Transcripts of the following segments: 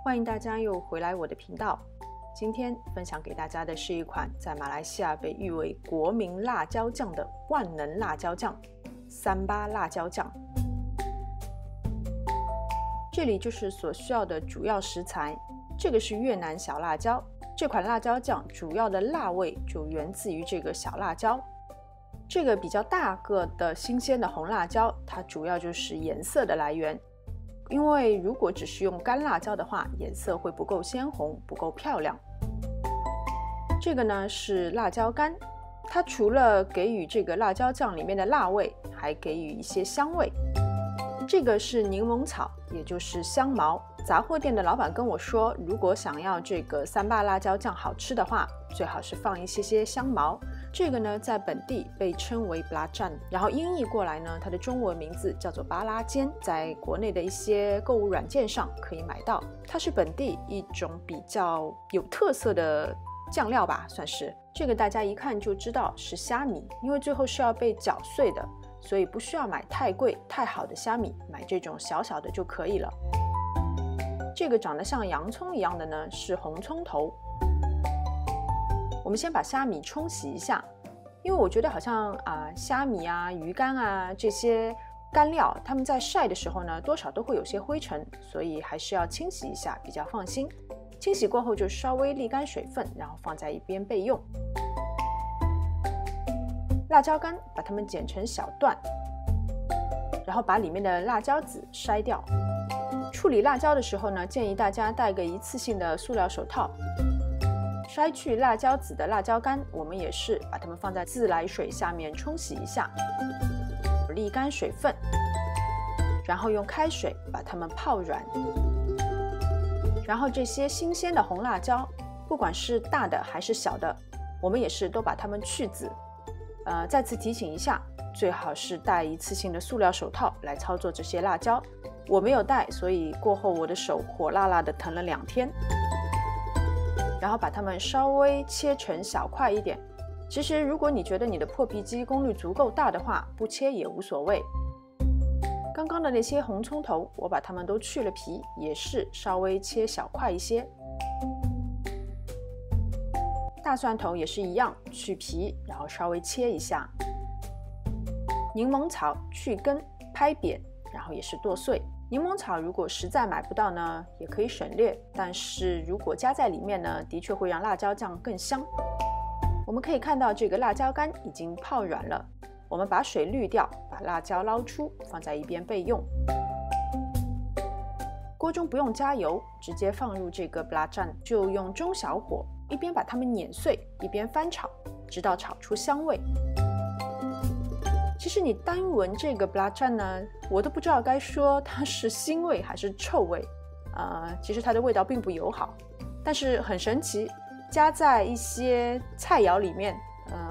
欢迎大家又回来我的频道。今天分享给大家的是一款在马来西亚被誉为国民辣椒酱的万能辣椒酱——三巴辣椒酱。这里就是所需要的主要食材。这个是越南小辣椒，这款辣椒酱主要的辣味就源自于这个小辣椒。这个比较大个的新鲜的红辣椒，它主要就是颜色的来源。因为如果只是用干辣椒的话，颜色会不够鲜红，不够漂亮。这个呢是辣椒干，它除了给予这个辣椒酱里面的辣味，还给予一些香味。这个是柠檬草，也就是香茅。杂货店的老板跟我说，如果想要这个三巴辣椒酱好吃的话，最好是放一些香茅。这个呢，在本地被称为 belacan， 然后音译过来呢，它的中文名字叫做巴拉尖，在国内的一些购物软件上可以买到。它是本地一种比较有特色的酱料吧，算是。这个大家一看就知道是虾米，因为最后是要被搅碎的，所以不需要买太贵太好的虾米，买这种小小的就可以了。这个长得像洋葱一样的呢，是红葱头。我们先把虾米冲洗一下，因为我觉得好像虾米啊、鱼干啊这些干料，它们在晒的时候呢，多少都会有些灰尘，所以还是要清洗一下比较放心。清洗过后就稍微沥干水分，然后放在一边备用。辣椒干把它们剪成小段，然后把里面的辣椒籽筛掉。处理辣椒的时候呢，建议大家戴个一次性的塑料手套。筛去辣椒籽的辣椒干，我们也是把它们放在自来水下面冲洗一下，沥干水分，然后用开水把它们泡软。然后这些新鲜的红辣椒，不管是大的还是小的，我们也是都把它们去籽。再次提醒一下，最好是戴一次性的塑料手套来操作这些辣椒。我没有戴，所以过后我的手火辣辣的疼了2天。然后把它们稍微切成小块一点。其实如果你觉得你的破皮机功率足够大的话，不切也无所谓。刚刚的那些红葱头，我把它们都去了皮，也是稍微切小块一些。大蒜头也是一样，去皮，然后稍微切一下。柠檬草去根，拍扁，然后也是剁碎。柠檬草如果实在买不到呢，也可以省略，但是如果加在里面呢，的确会让辣椒酱更香。我们可以看到这个辣椒干已经泡软了，我们把水滤掉，把辣椒捞出，放在一边备用。锅中不用加油，直接放入这个 belacan， 就用中小火，一边把它们碾碎，一边翻炒，直到炒出香味。其实你单闻这个 belacan 呢，我都不知道该说它是腥味还是臭味。其实它的味道并不友好，但是很神奇，加在一些菜肴里面，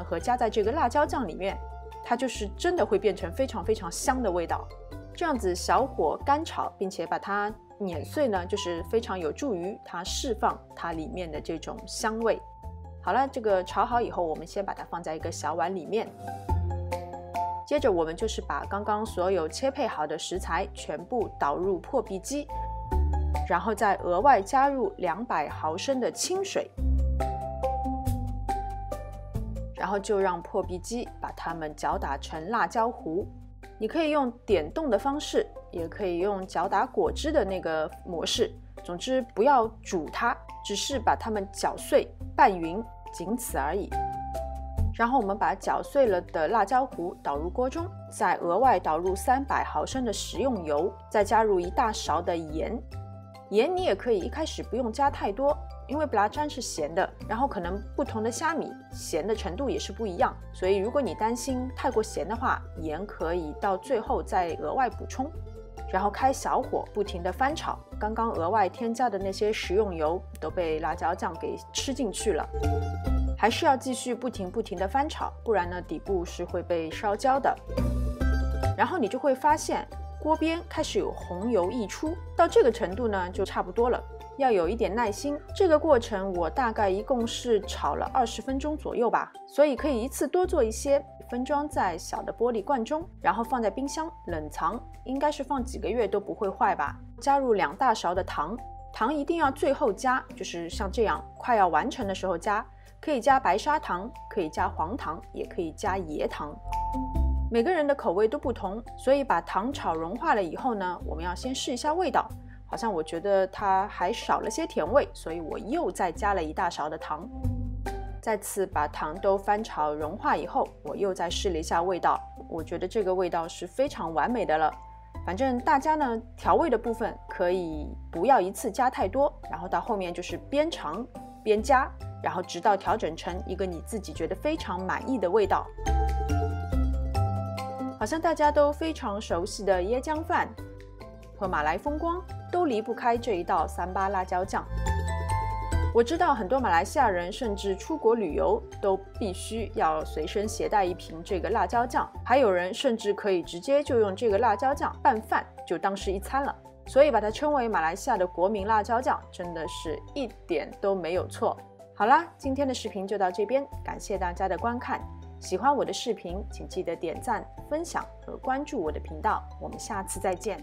和加在这个辣椒酱里面，它就是真的会变成非常非常香的味道。这样子小火干炒，并且把它碾碎呢，就是非常有助于它释放它里面的这种香味。好了，这个炒好以后，我们先把它放在一个小碗里面。接着我们就是把刚刚所有切配好的食材全部倒入破壁机，然后再额外加入200毫升的清水，然后就让破壁机把它们搅打成辣椒糊。你可以用点动的方式，也可以用搅打果汁的那个模式，总之不要煮它，只是把它们搅碎拌匀，仅此而已。然后我们把搅碎了的辣椒糊倒入锅中，再额外倒入300毫升的食用油，再加入1大勺的盐。盐你也可以一开始不用加太多，因为 belacan 是咸的，然后可能不同的虾米咸的程度也是不一样，所以如果你担心太过咸的话，盐可以到最后再额外补充。然后开小火不停地翻炒，刚刚额外添加的那些食用油都被辣椒酱给吃进去了。还是要继续不停地翻炒，不然呢底部是会被烧焦的。然后你就会发现锅边开始有红油溢出，到这个程度呢就差不多了，要有一点耐心。这个过程我大概一共是炒了20分钟左右吧，所以可以一次多做一些，分装在小的玻璃罐中，然后放在冰箱冷藏，应该是放几个月都不会坏吧。加入2大勺的糖，糖一定要最后加，就是像这样快要完成的时候加，可以加白砂糖，可以加黄糖，也可以加椰糖。每个人的口味都不同，所以把糖炒融化了以后呢，我们要先试一下味道。好像我觉得它还少了些甜味，所以我又再加了1大勺的糖。再次把糖都翻炒融化以后，我又再试了一下味道，我觉得这个味道是非常完美的了。反正大家呢，调味的部分可以不要一次加太多，然后到后面就是边尝边加，然后直到调整成一个你自己觉得非常满意的味道。好像大家都非常熟悉的椰浆饭和马来风光都离不开这一道3·8辣椒酱。我知道很多马来西亚人甚至出国旅游都必须要随身携带一瓶这个辣椒酱，还有人甚至可以直接就用这个辣椒酱拌饭，就当是一餐了。所以把它称为马来西亚的国民辣椒酱，真的是一点都没有错。好啦，今天的视频就到这边，感谢大家的观看。喜欢我的视频，请记得点赞、分享和关注我的频道。我们下次再见。